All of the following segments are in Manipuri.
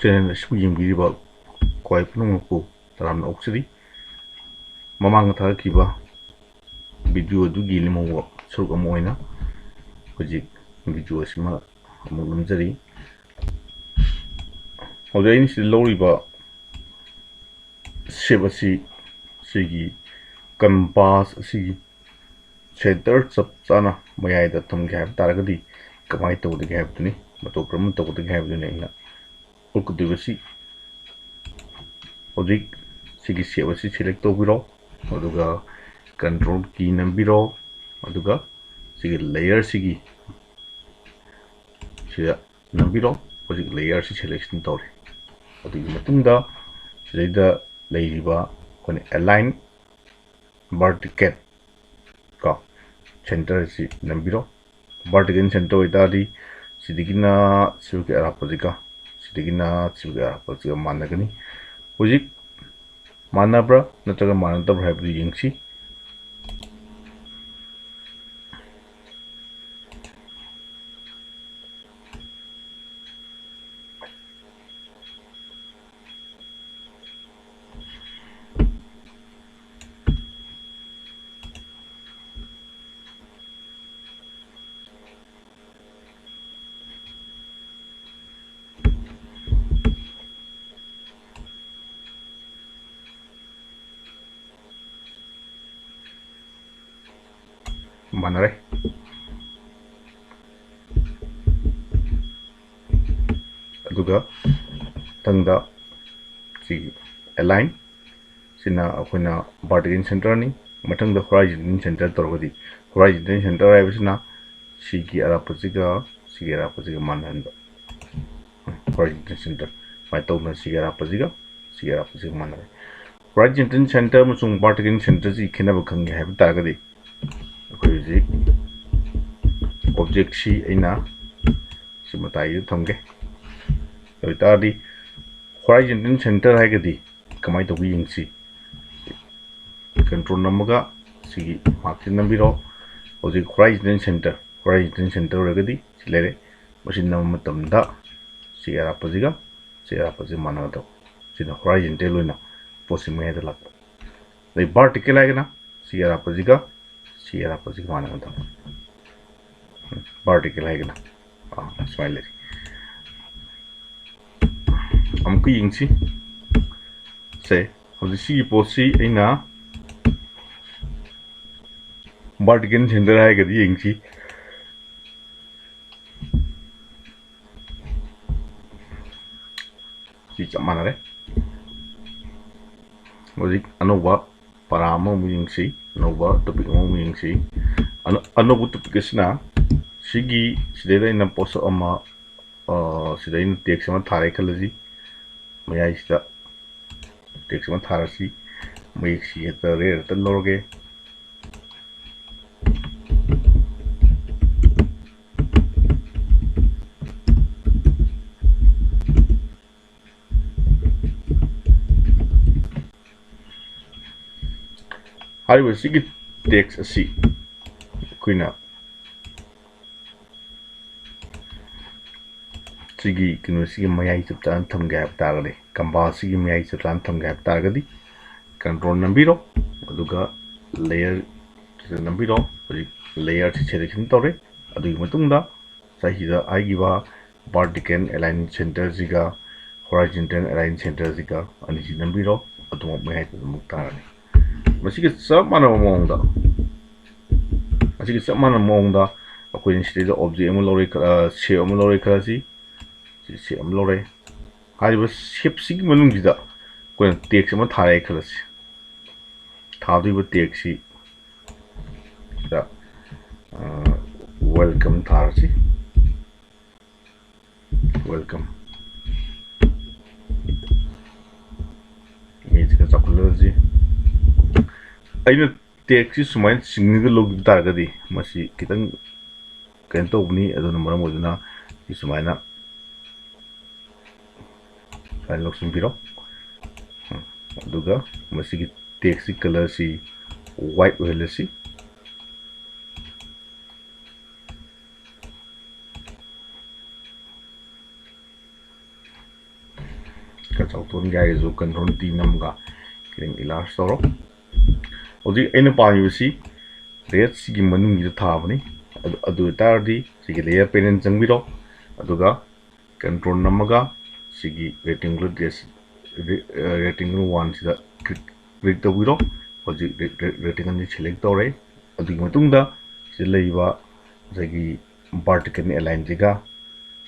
channel asku yingbiriba kwai punungku taramna oksidi mamang tharakiba video dugi limawa suruk ama oina hojik video asima amuk namjari hojai ni sid loriba shape asi sigi canvas asigi center chap chana mayai da thumge hab taragadi kamai tawdege habduni mato kram tawdege habduni ina ulkudibasi hojik sigi shape asi select tawbiro aduga control key nambiro aduga sigi layer sigi sida nambiro hojik layer si selection tawre adugi matungda sida leiriba kone align vertical ka center si nambiro vertical center oitadi sidigina sibuki arapozika sidigina sibuki arapozika managani hojik manabra natraga manadabra habdu yengsi manare aduga tangda si align sina akoina vertical center ni matangda horizontal center torgadi horizontal center aibisina sigi arapaziga mananda horizontal center mai tawna sigi arapaziga manare horizontal center musung vertical center si khenaba khange haib targadi akoi object si aina simatai thamge oitadi horizontal center haigadi kamai tobi yengsi control namaga sigi mark nambiro hojik horizontal center ragadi silere machine nam matamda sigi arapaziga manado sina horizontal loina possible da lak dai vertical haigana sigi arapaziga manado vertical haigana smile amku yingsi se hojik sigi posi aina vertical center haigadi yengsi si chamanare hojik anoba parama yengsi anoba topic mo yengsi anobu topic asina sigi sideda ina post ama sida ina text ama thare khalaji mayai sida text ama tharasi mayik si eta rare ta lorge hariba sigi text asi kuina sigi kino sigi mayai chaptan thamge hab tarade canvas sigi mayai chaptan thamge hab targadi control nambiro aduga layer nambiro layer si selection tawre adugi matungda sahida aigiba vertical align center ziga horizontal align center ziga ani si nambiro aduma mayai muk tarade masigi sab mana mongda akoin sida object ama lore shape ama lore khalasi si am lore hariba shape sigi manungida koina text ama thare khalasi thadiba text si da welcome tharasi welcome image ka chakulaji aina text si sumain singga log targadi masi kitang kento bni aduna maram oduna isumaina file log sumbiro aduga masi text color si white oilasi ꯈꯔ ꯆꯥꯎꯊꯣꯛꯍꯟꯒꯦ ꯍꯥꯏꯔꯒꯁꯨ ꯀꯟꯇ꯭ꯔꯣꯜ ꯇꯤ ꯅꯝꯃꯒ ꯈꯤꯇꯪꯏꯂꯥꯔꯖ ꯇꯧꯔꯣ ꯍꯧꯖꯤꯛ ꯑꯩꯅ ꯄꯥꯝꯃꯤꯕꯁꯤ ꯔꯦꯠꯁꯤꯒꯤ ꯃꯅꯨꯡꯁꯤꯗ ꯊꯥꯕꯅꯤ ꯑꯗꯨ ꯑꯣꯏꯇꯥꯔꯗꯤ ꯁꯤꯒꯤ ꯂꯦꯌꯔ ꯄꯦꯅꯦꯜ ꯆꯪꯕꯤꯔꯣ ꯑꯗꯨꯒ ꯀꯟꯇ꯭ꯔꯣꯜ ꯅꯝꯃꯒ ꯁꯤꯒꯤ ꯔꯦꯛꯇꯦꯡꯒꯜ 1 ꯁꯤꯗ ꯀ꯭ꯂꯤꯛ ꯇꯧꯕꯤꯔꯣ ꯍꯧꯖꯤꯛ ꯔꯦꯛꯇꯦꯡꯒꯜꯁꯤ ꯁꯦꯂꯦꯛ ꯇꯧꯔꯦ ꯑꯗꯨꯒꯤ ꯃꯇꯨꯡꯗ ꯁꯤꯗ ꯂꯩꯔꯤꯕ ꯉꯁꯥꯏꯒꯤ ꯚꯔꯇꯤꯀꯦꯜ ꯑꯦꯂꯥꯏꯟꯁꯤꯒ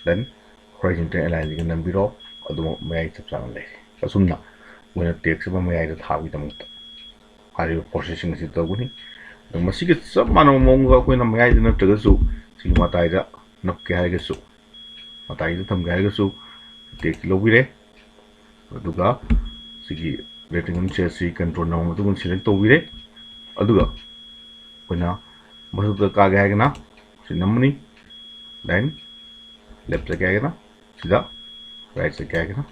ꯗꯦꯟ ꯍꯣꯔꯥꯏꯖꯣꯟꯇꯦꯜ ꯑꯦꯂꯥꯏꯟꯁꯤꯒ ꯅꯝꯕꯤꯔꯣ ꯑꯗꯨꯃꯛ ꯃꯌꯥꯏ ꯆꯞ ꯆꯥꯅ ꯂꯩꯔꯦ ꯑꯁꯨꯝꯅ ꯑꯩꯈꯣꯏꯅ ꯇꯦꯛꯁ ꯑꯃ ꯃꯌꯥꯏꯗ ꯊꯥꯕꯒꯤꯗꯃꯛꯇ ꯍꯥꯏꯔꯤꯕ ꯄ꯭ꯔꯣꯁꯦꯁꯁꯤꯡ ꯑꯁꯤ ꯇꯧꯒꯅꯤ ꯑꯗꯨ ꯃꯁꯤꯒ ꯆꯞ ꯃꯥꯟꯅꯕ ꯃꯑꯣꯡꯗ ꯑꯩꯈꯣꯏꯅ ꯃꯌꯥꯏꯗ ꯅꯠꯇ꯭ꯔꯒꯁꯨ ꯁꯤꯒꯤ ꯃꯇꯥꯏꯗ ꯅꯞꯀꯦ ꯍꯥꯏꯔꯒꯁꯨ ꯃꯇꯥꯏꯗ ꯊꯝꯒꯦ ꯍꯥꯏꯔꯒꯁꯨ ꯇꯦꯛꯁ ꯂꯧꯕꯤꯔꯦ ꯑꯗꯨꯒ ꯁꯤꯒꯤ ꯔꯦꯛꯇꯦꯡꯒꯜ ꯁꯦꯞꯁꯤ ꯀꯟꯇ꯭ꯔꯣꯜ ꯅꯝꯕ ꯃꯇꯨꯡꯗ ꯁꯦꯂꯦꯛ ꯇꯧꯕꯤꯔꯦ ꯑꯗꯨꯒ ꯑꯩꯈꯣꯏꯅ ꯃꯊꯛꯇ ꯀꯥꯒꯦ ꯍꯥꯏꯔꯒꯅ ꯁꯤ ꯅꯝꯃꯅꯤ ꯗꯦꯟ ꯂꯦꯐ ꯆꯠꯀꯦ ꯍꯥꯏꯔꯒꯅ ꯁꯤꯗ ꯔꯥꯏꯠ ꯆꯠꯀꯦ ꯍꯥꯏꯔꯒꯅ